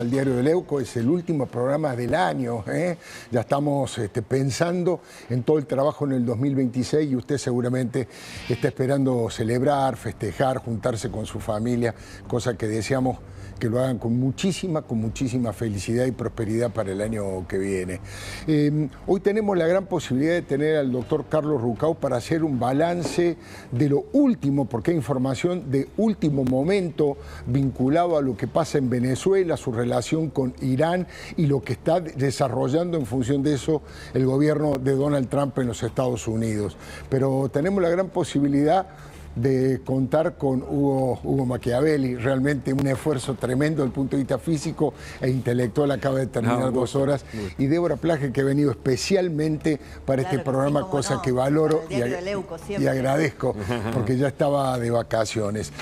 El Diario de Leuco es el último programa del año, ¿eh? Ya estamos pensando en todo el trabajo en el 2026 y usted seguramente está esperando celebrar, festejar, juntarse con su familia, cosa que deseamos que lo hagan con muchísima felicidad y prosperidad para el año que viene. Hoy tenemos la gran posibilidad de tener al doctor Carlos Rucau para hacer un balance de lo último, porque hay información de último momento vinculado a lo que pasa en Venezuela, su relación con Irán y lo que está desarrollando en función de eso el gobierno de Donald Trump en los Estados Unidos. Pero tenemos la gran posibilidad de contar con Hugo Machiavelli, realmente un esfuerzo tremendo desde el punto de vista físico e intelectual, acaba de terminar 2 horas, y Débora Plage, que ha venido especialmente para este programa, cosa que valoro y agradezco, porque ya estaba de vacaciones.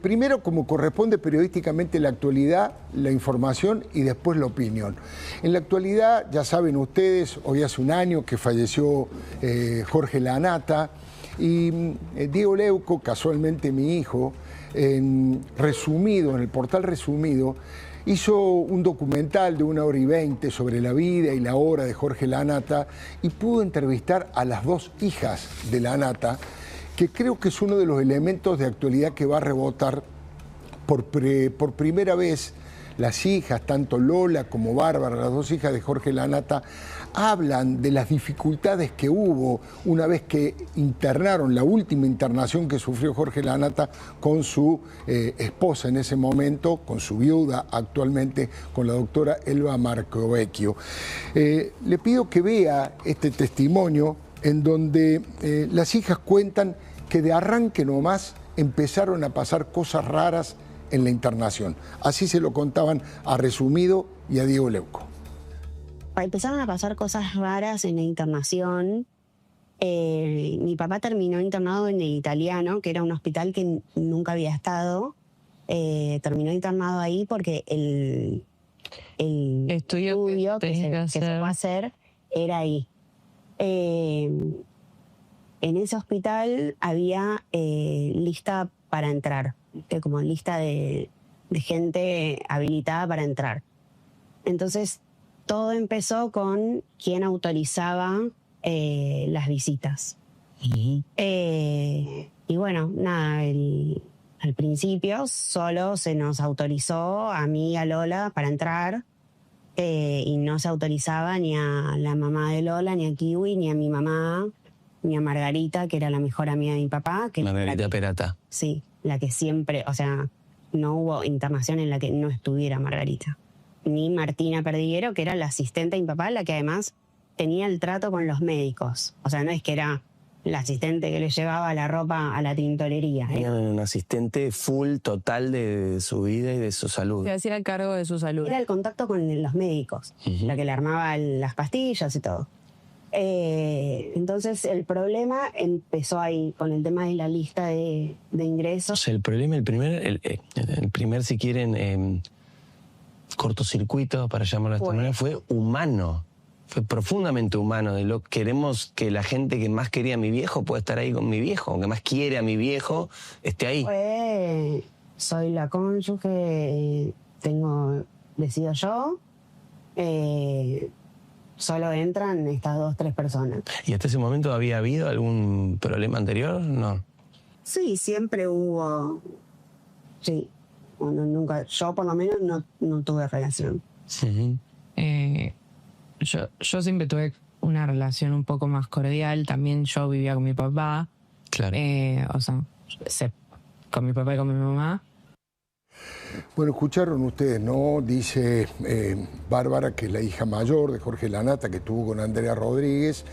Primero, como corresponde periodísticamente, la actualidad, la información y después la opinión. En la actualidad, ya saben ustedes, hoy hace un año que falleció Jorge Lanata. Y Diego Leuco, casualmente mi hijo, en el portal Resumido, hizo un documental de 1 hora y 20 sobre la vida y la obra de Jorge Lanata y pudo entrevistar a las 2 hijas de Lanata, que creo que es uno de los elementos de actualidad que va a rebotar por primera vez. Las hijas, tanto Lola como Bárbara, las 2 hijas de Jorge Lanata, hablan de las dificultades que hubo una vez que internaron, la última internación que sufrió Jorge Lanata con su esposa en ese momento, con su viuda actualmente, con la doctora Elba Marcovecchio. Le pido que vea este testimonio en donde las hijas cuentan que de arranque nomás empezaron a pasar cosas raras en la internación. Así se lo contaban a Resumido y a Diego Leuco. Empezaron a pasar cosas raras en la internación. Mi papá terminó internado en el Italiano, que era un hospital que nunca había estado. Terminó internado ahí porque el estudio que se fue a hacer era ahí. En ese hospital había lista para entrar, como lista de gente habilitada para entrar. Entonces, todo empezó con quién autorizaba las visitas. Y bueno, nada, al principio solo se nos autorizó a mí y a Lola para entrar, y no se autorizaba ni a la mamá de Lola, ni a Kiwi, ni a mi mamá, ni a Margarita, que era la mejor amiga de mi papá. Margarita Perata. Sí, la que siempre, o sea, no hubo internación en la que no estuviera Margarita. Ni Martina Perdiguero, que era la asistente de mi papá, la que además tenía el trato con los médicos. O sea, no es que era la asistente que le llevaba la ropa a la tintorería. Era un asistente full, total de su vida y de su salud. Se hacía cargo de su salud. Era el contacto con los médicos, la que le armaba las pastillas y todo. Entonces el problema empezó ahí con el tema de la lista de ingresos. El problema, el primer, si quieren, cortocircuito, para llamarlo de esta manera, fue humano. Fue profundamente humano. Queremos que la gente que más quería a mi viejo pueda estar ahí con mi viejo, que más quiere a mi viejo esté ahí. Soy la cónyuge, decido yo. Solo entran estas 2, 3 personas. ¿Y hasta ese momento había habido algún problema anterior? No. Sí, siempre hubo. Sí. Bueno, nunca, yo por lo menos no tuve relación. Yo siempre tuve una relación un poco más cordial. También yo vivía con mi papá. Claro. O sea, con mi papá y con mi mamá. Bueno, escucharon ustedes, ¿no? Dice Bárbara, que es la hija mayor de Jorge Lanata, que estuvo con Andrea Rodríguez.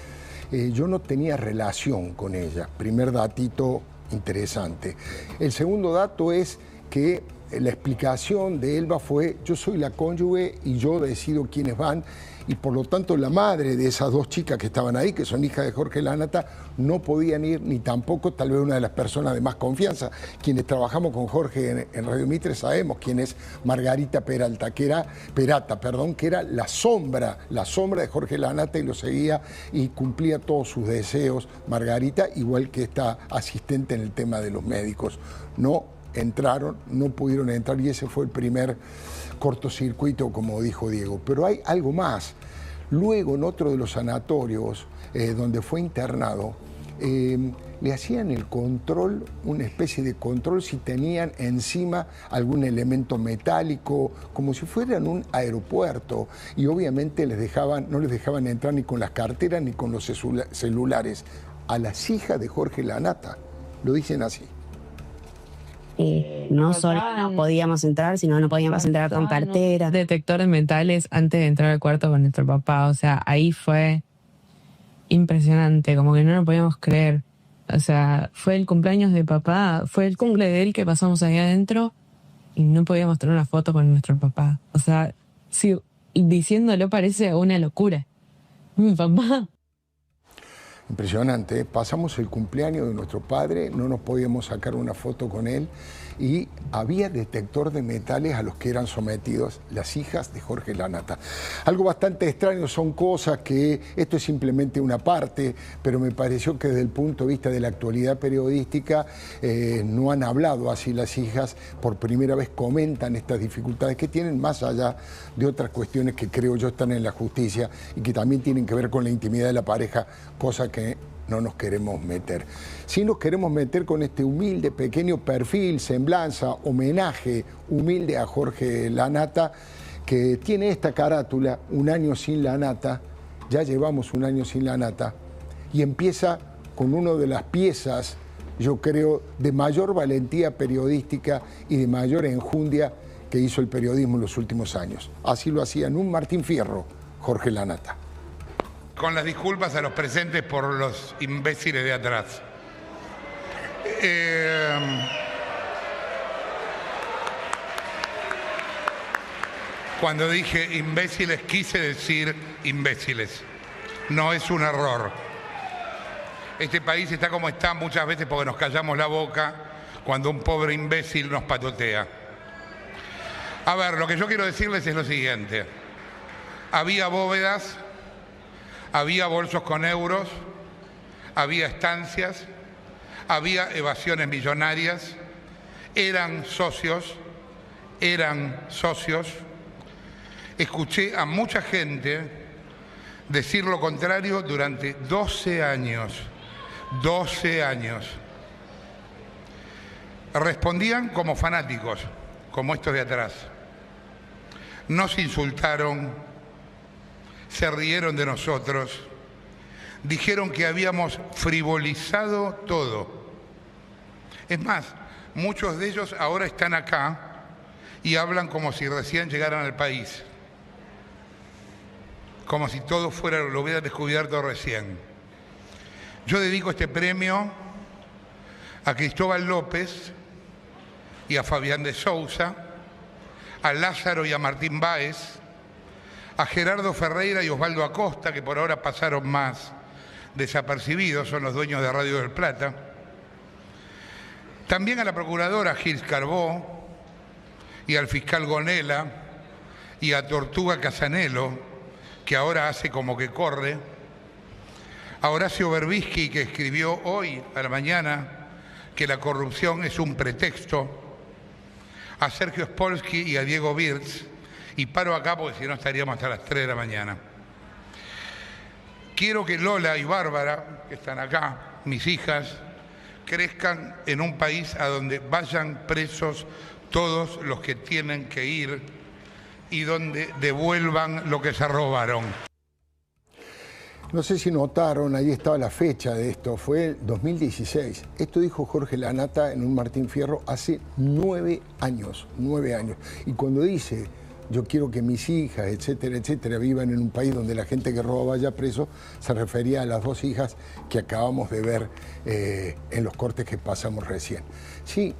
Yo no tenía relación con ella. Primer datito interesante. El segundo dato es que la explicación de Elba fue: yo soy la cónyuge y yo decido quiénes van, y por lo tanto la madre de esas 2 chicas que estaban ahí, que son hijas de Jorge Lanata, no podían ir, ni tampoco tal vez una de las personas de más confianza. Quienes trabajamos con Jorge en Radio Mitre sabemos quién es Margarita Perata, que era la sombra de Jorge Lanata, y lo seguía y cumplía todos sus deseos Margarita, igual que esta asistente en el tema de los médicos. No entraron, no pudieron entrar y ese fue el primer cortocircuito, como dijo Diego. Pero hay algo más. Luego, en otro de los sanatorios donde fue internado, le hacían el control, una especie de control si tenían encima algún elemento metálico, como si fueran un aeropuerto, y obviamente no les dejaban entrar ni con las carteras ni con los celulares. A las hijas de Jorge Lanata lo dicen así. No solo no podíamos entrar, sino no podíamos entrar con cartera. Detectores mentales antes de entrar al cuarto con nuestro papá. O sea, ahí fue impresionante, como que no lo podíamos creer. O sea, fue el cumpleaños de papá, fue el cumple de él que pasamos ahí adentro y no podíamos tener una foto con nuestro papá. O sea, sí, diciéndolo parece una locura. Mi papá. Impresionante, ¿eh? Pasamos el cumpleaños de nuestro padre, no nos podíamos sacar una foto con él y había detector de metales a los que eran sometidos las hijas de Jorge Lanata. Algo bastante extraño, son cosas que, esto es simplemente una parte, pero me pareció que desde el punto de vista de la actualidad periodística no han hablado así las hijas, por primera vez comentan estas dificultades que tienen más allá de otras cuestiones que creo yo están en la justicia y que también tienen que ver con la intimidad de la pareja, cosa que no nos queremos meter. Sí nos queremos meter con este humilde, pequeño perfil, semblanza, homenaje humilde a Jorge Lanata, que tiene esta carátula, Un año sin Lanata, ya llevamos un año sin Lanata, y empieza con una de las piezas, yo creo, de mayor valentía periodística y de mayor enjundia que hizo el periodismo en los últimos años. Así lo hacía en un Martín Fierro, Jorge Lanata. Con las disculpas a los presentes por los imbéciles de atrás. Cuando dije imbéciles, quise decir imbéciles. No es un error. Este país está como está muchas veces porque nos callamos la boca cuando un pobre imbécil nos patotea. A ver, lo que yo quiero decirles es lo siguiente. Había bóvedas, había bolsos con euros, había estancias, había evasiones millonarias, eran socios. Escuché a mucha gente decir lo contrario durante 12 años. 12 años. Respondían como fanáticos, como estos de atrás. Nos insultaron, se rieron de nosotros, dijeron que habíamos frivolizado todo. Es más, muchos de ellos ahora están acá y hablan como si recién llegaran al país, como si todo lo hubieran descubierto recién. Yo dedico este premio a Cristóbal López y a Fabián de Sousa, a Lázaro y a Martín Báez, a Gerardo Ferreira y Osvaldo Acosta, que por ahora pasaron más desapercibidos, son los dueños de Radio del Plata. También a la procuradora Gils Carbó y al fiscal Gonela y a Tortuga Casanelo, que ahora hace como que corre, a Horacio Berbisky, que escribió hoy a la mañana que la corrupción es un pretexto, a Sergio Spolsky y a Diego Birz, y paro acá porque si no estaríamos hasta las 3 de la mañana. Quiero que Lola y Bárbara, que están acá, mis hijas, crezcan en un país a donde vayan presos todos los que tienen que ir y donde devuelvan lo que se robaron. No sé si notaron, ahí estaba la fecha de esto, fue el 2016. Esto dijo Jorge Lanata en un Martín Fierro hace 9 años, 9 años. Y cuando dice, yo quiero que mis hijas, etcétera, etcétera, vivan en un país donde la gente que roba vaya preso, se refería a las 2 hijas que acabamos de ver en los cortes que pasamos recién. Sí,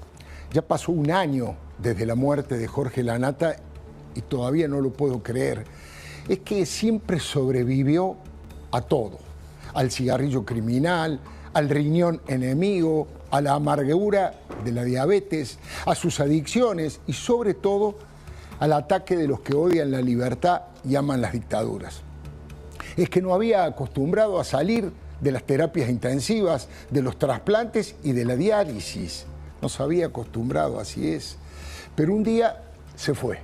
ya pasó un año desde la muerte de Jorge Lanata y todavía no lo puedo creer. Es que siempre sobrevivió a todo, al cigarrillo criminal, al riñón enemigo, a la amargura de la diabetes, a sus adicciones y sobre todo al ataque de los que odian la libertad y aman las dictaduras. Es que no había acostumbrado a salir de las terapias intensivas, de los trasplantes y de la diálisis. Nos había acostumbrado, así es. Pero un día se fue,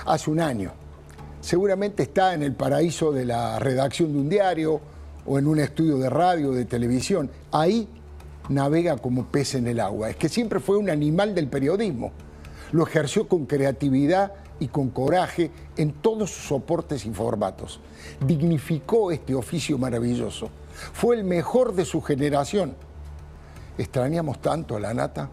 hace un año. Seguramente está en el paraíso de la redacción de un diario o en un estudio de radio o de televisión. Ahí navega como pez en el agua. Es que siempre fue un animal del periodismo. Lo ejerció con creatividad y con coraje en todos sus soportes y formatos. Dignificó este oficio maravilloso. Fue el mejor de su generación. Extrañamos tanto a la Nata.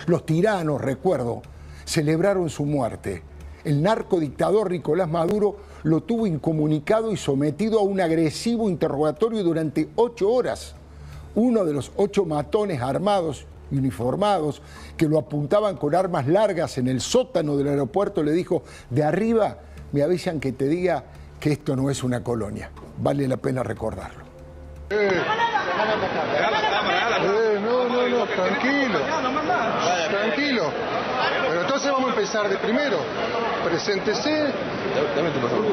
Los tiranos, recuerdo, celebraron su muerte. El narcodictador Nicolás Maduro lo tuvo incomunicado y sometido a un agresivo interrogatorio durante 8 horas. Uno de los 8 matones armados y uniformados que lo apuntaban con armas largas en el sótano del aeropuerto le dijo: de arriba me avisan que te diga que esto no es una colonia. Vale la pena recordarlo. No, tranquilo. Tranquilo. Pero entonces vamos a empezar de primero. Preséntese. Dame tu pasaporte.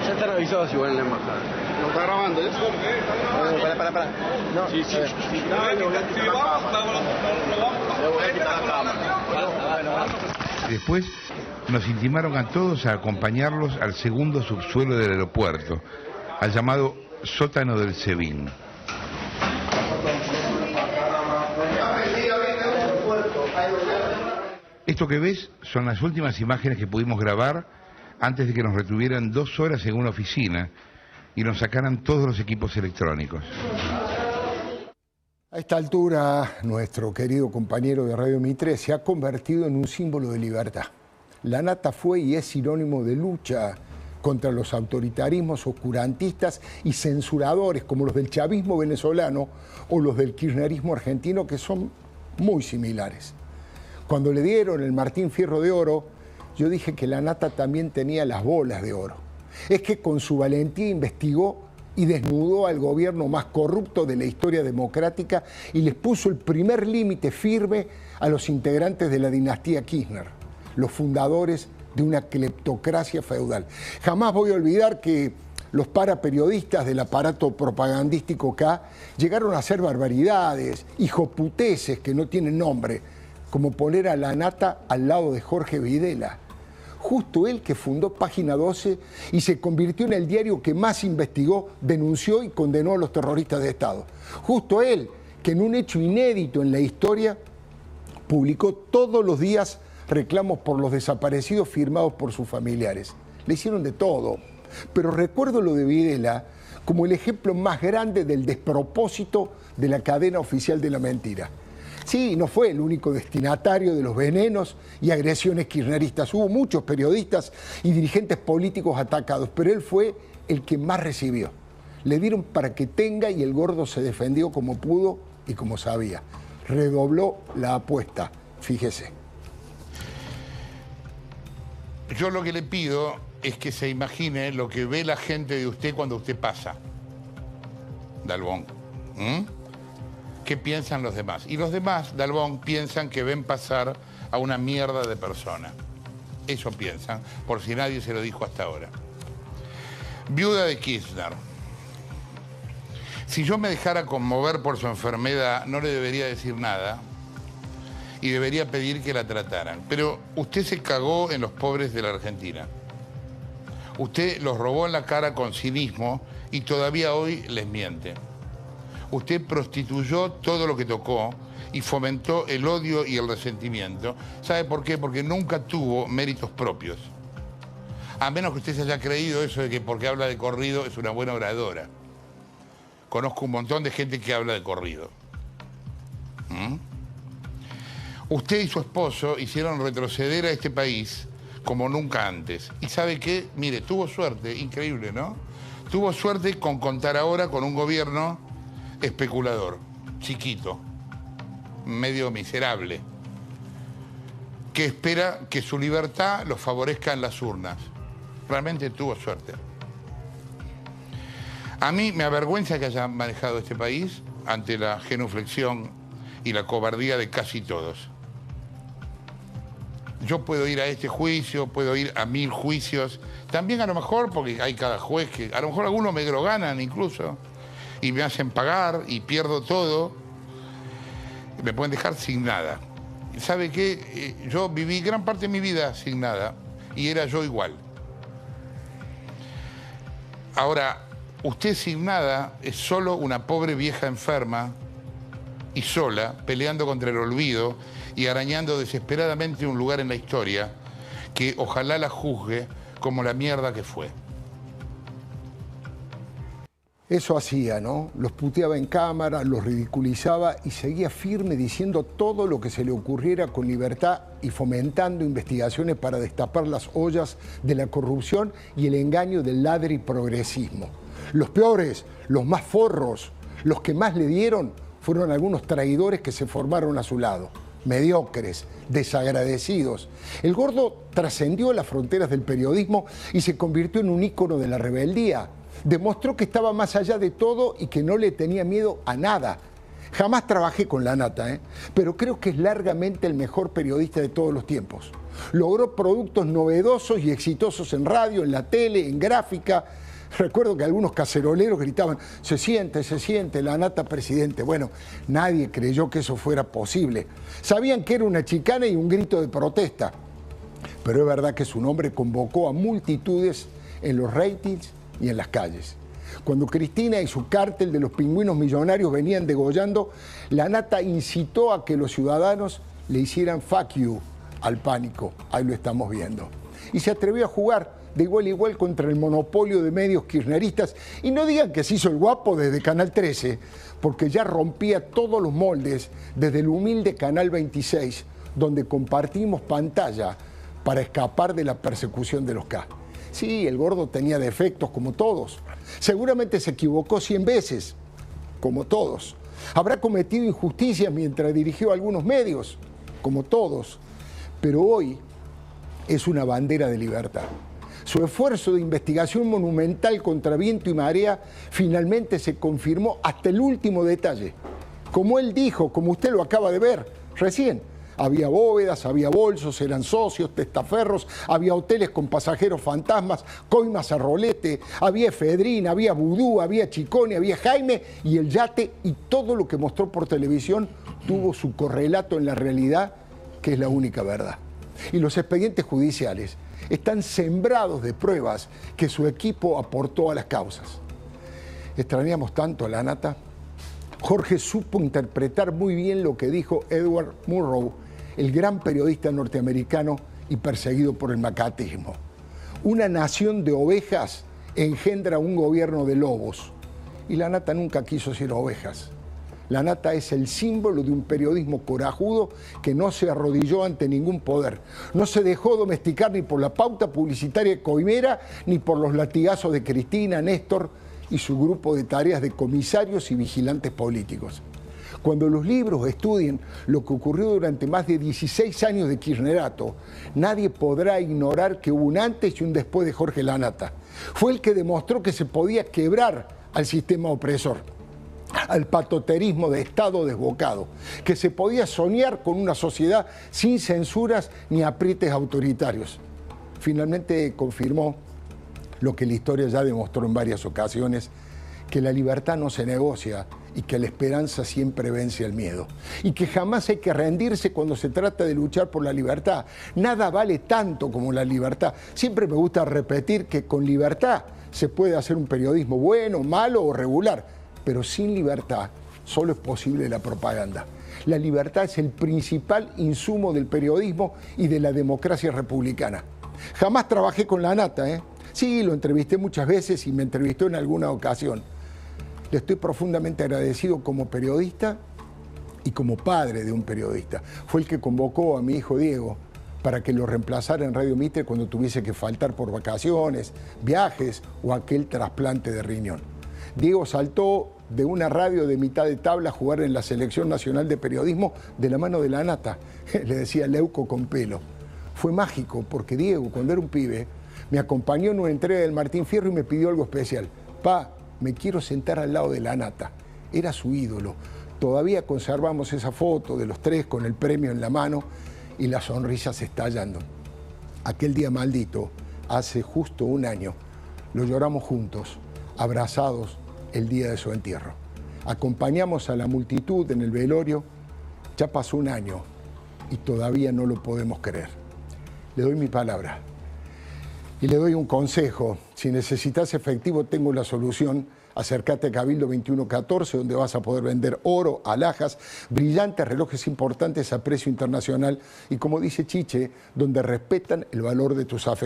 Ya están avisados igual en la embajada. ¿Lo está grabando eso? Para. No, sí. Después nos intimaron a todos a acompañarlos al segundo subsuelo del aeropuerto, al llamado sótano del SEBIN. Esto que ves son las últimas imágenes que pudimos grabar antes de que nos retuvieran 2 horas en una oficina y nos sacaran todos los equipos electrónicos. A esta altura, nuestro querido compañero de Radio Mitre se ha convertido en un símbolo de libertad. La Nata fue y es sinónimo de lucha contra los autoritarismos oscurantistas y censuradores como los del chavismo venezolano o los del kirchnerismo argentino, que son muy similares. Cuando le dieron el Martín Fierro de Oro, yo dije que la Nata también tenía las bolas de oro. Es que con su valentía investigó y desnudó al gobierno más corrupto de la historia democrática y les puso el primer límite firme a los integrantes de la dinastía Kirchner, los fundadores de una cleptocracia feudal. Jamás voy a olvidar que los paraperiodistas del aparato propagandístico K llegaron a hacer barbaridades, hijoputeces que no tienen nombre, como poner a la Nata al lado de Jorge Videla. Justo él que fundó Página 12 y se convirtió en el diario que más investigó, denunció y condenó a los terroristas de Estado. Justo él que en un hecho inédito en la historia publicó todos los días reclamos por los desaparecidos firmados por sus familiares. Le hicieron de todo, pero recuerdo lo de Videla como el ejemplo más grande del despropósito de la cadena oficial de la mentira. Sí, no fue el único destinatario de los venenos y agresiones kirchneristas. Hubo muchos periodistas y dirigentes políticos atacados, pero él fue el que más recibió. Le dieron para que tenga y el gordo se defendió como pudo y como sabía. Redobló la apuesta, fíjese. Yo lo que le pido es que se imagine lo que ve la gente de usted cuando usted pasa, Dalbón. ¿Qué piensan los demás? Y los demás, Dalbón, piensan que ven pasar a una mierda de persona. Eso piensan, por si nadie se lo dijo hasta ahora. Viuda de Kirchner. Si yo me dejara conmover por su enfermedad, no le debería decir nada y debería pedir que la trataran. Pero usted se cagó en los pobres de la Argentina. Usted los robó en la cara con cinismo y todavía hoy les miente. Usted prostituyó todo lo que tocó y fomentó el odio y el resentimiento. ¿Sabe por qué? Porque nunca tuvo méritos propios. A menos que usted se haya creído eso de que porque habla de corrido es una buena oradora. Conozco un montón de gente que habla de corrido. Usted y su esposo hicieron retroceder a este país como nunca antes. ¿Y sabe qué? Mire, tuvo suerte, increíble, ¿no? Tuvo suerte con contar ahora con un gobierno especulador, chiquito, medio miserable, que espera que su libertad los favorezca en las urnas. Realmente tuvo suerte. A mí me avergüenza que haya manejado este país ante la genuflexión y la cobardía de casi todos. yo puedo ir a este juicio, puedo ir a 1000 juicios. También a lo mejor, porque hay cada juez que, a lo mejor algunos me droganan incluso, y me hacen pagar y pierdo todo, me pueden dejar sin nada. ¿Sabe qué? Yo viví gran parte de mi vida sin nada y era yo igual. Ahora, usted sin nada es solo una pobre vieja enferma y sola, peleando contra el olvido y arañando desesperadamente un lugar en la historia que ojalá la juzgue como la mierda que fue. Eso hacía, ¿no? Los puteaba en cámara, los ridiculizaba y seguía firme diciendo todo lo que se le ocurriera con libertad y fomentando investigaciones para destapar las ollas de la corrupción y el engaño del ladri progresismo. Los peores, los más forros, los que más le dieron fueron algunos traidores que se formaron a su lado, mediocres, desagradecidos. El Gordo trascendió las fronteras del periodismo y se convirtió en un ícono de la rebeldía. Demostró que estaba más allá de todo y que no le tenía miedo a nada. Jamás trabajé con la nata, pero creo que es largamente el mejor periodista de todos los tiempos. Logró productos novedosos y exitosos en radio, en la tele, en gráfica. Recuerdo que algunos caceroleros gritaban, se siente, la nata presidente. Bueno, nadie creyó que eso fuera posible. Sabían que era una chicana y un grito de protesta. Pero es verdad que su nombre convocó a multitudes en los ratings y en las calles. Cuando Cristina y su cártel de los pingüinos millonarios venían degollando, la nata incitó a que los ciudadanos le hicieran fuck you al pánico. Ahí lo estamos viendo. Y se atrevió a jugar de igual a igual contra el monopolio de medios kirchneristas. Y no digan que se hizo el guapo desde Canal 13, porque ya rompía todos los moldes desde el humilde Canal 26, donde compartimos pantalla para escapar de la persecución de los K. Sí, el Gordo tenía defectos como todos. Seguramente se equivocó 100 veces, como todos. Habrá cometido injusticias mientras dirigió algunos medios, como todos. Pero hoy es una bandera de libertad. Su esfuerzo de investigación monumental contra viento y marea finalmente se confirmó hasta el último detalle. Como él dijo, como usted lo acaba de ver recién, había bóvedas, había bolsos, eran socios, testaferros, había hoteles con pasajeros fantasmas, coimas a rolete, había efedrina, había vudú, había chicone, había Jaime y el yate, y todo lo que mostró por televisión tuvo su correlato en la realidad, que es la única verdad. Y los expedientes judiciales están sembrados de pruebas que su equipo aportó a las causas. Extrañamos tanto a la nata. Jorge supo interpretar muy bien lo que dijo Edward Murrow, el gran periodista norteamericano y perseguido por el macartismo. Una nación de ovejas engendra un gobierno de lobos. Y la nata nunca quiso ser ovejas. La nata es el símbolo de un periodismo corajudo que no se arrodilló ante ningún poder. No se dejó domesticar ni por la pauta publicitaria coimera, ni por los latigazos de Cristina, Néstor y su grupo de tareas de comisarios y vigilantes políticos. Cuando los libros estudien lo que ocurrió durante más de 16 años de kirchnerato, nadie podrá ignorar que hubo un antes y un después de Jorge Lanata. Fue el que demostró que se podía quebrar al sistema opresor, al patoterismo de Estado desbocado, que se podía soñar con una sociedad sin censuras ni aprietes autoritarios. Finalmente confirmó lo que la historia ya demostró en varias ocasiones, que la libertad no se negocia y que la esperanza siempre vence al miedo. Y que jamás hay que rendirse cuando se trata de luchar por la libertad. Nada vale tanto como la libertad. Siempre me gusta repetir que con libertad se puede hacer un periodismo bueno, malo o regular, pero sin libertad solo es posible la propaganda. La libertad es el principal insumo del periodismo y de la democracia republicana. Jamás trabajé con la nata, Sí, lo entrevisté muchas veces y me entrevistó en alguna ocasión. Le estoy profundamente agradecido como periodista y como padre de un periodista. Fue el que convocó a mi hijo Diego para que lo reemplazara en Radio Mitre cuando tuviese que faltar por vacaciones, viajes o aquel trasplante de riñón. Diego saltó de una radio de mitad de tabla a jugar en la Selección Nacional de Periodismo de la mano de la nata. Le decía Leuco con pelo. Fue mágico porque Diego, cuando era un pibe, me acompañó en una entrega del Martín Fierro y me pidió algo especial. Pa, me quiero sentar al lado de la nata. Era su ídolo. Todavía conservamos esa foto de los tres con el premio en la mano y las sonrisas estallando. Aquel día maldito, hace justo un año, lo lloramos juntos, abrazados el día de su entierro. Acompañamos a la multitud en el velorio. Ya pasó un año y todavía no lo podemos creer. Le doy mi palabra y le doy un consejo. Si necesitas efectivo, tengo la solución. Acércate a Cabildo 2114, donde vas a poder vender oro, alhajas, brillantes, relojes importantes a precio internacional y, como dice Chiche, donde respetan el valor de tus afectos.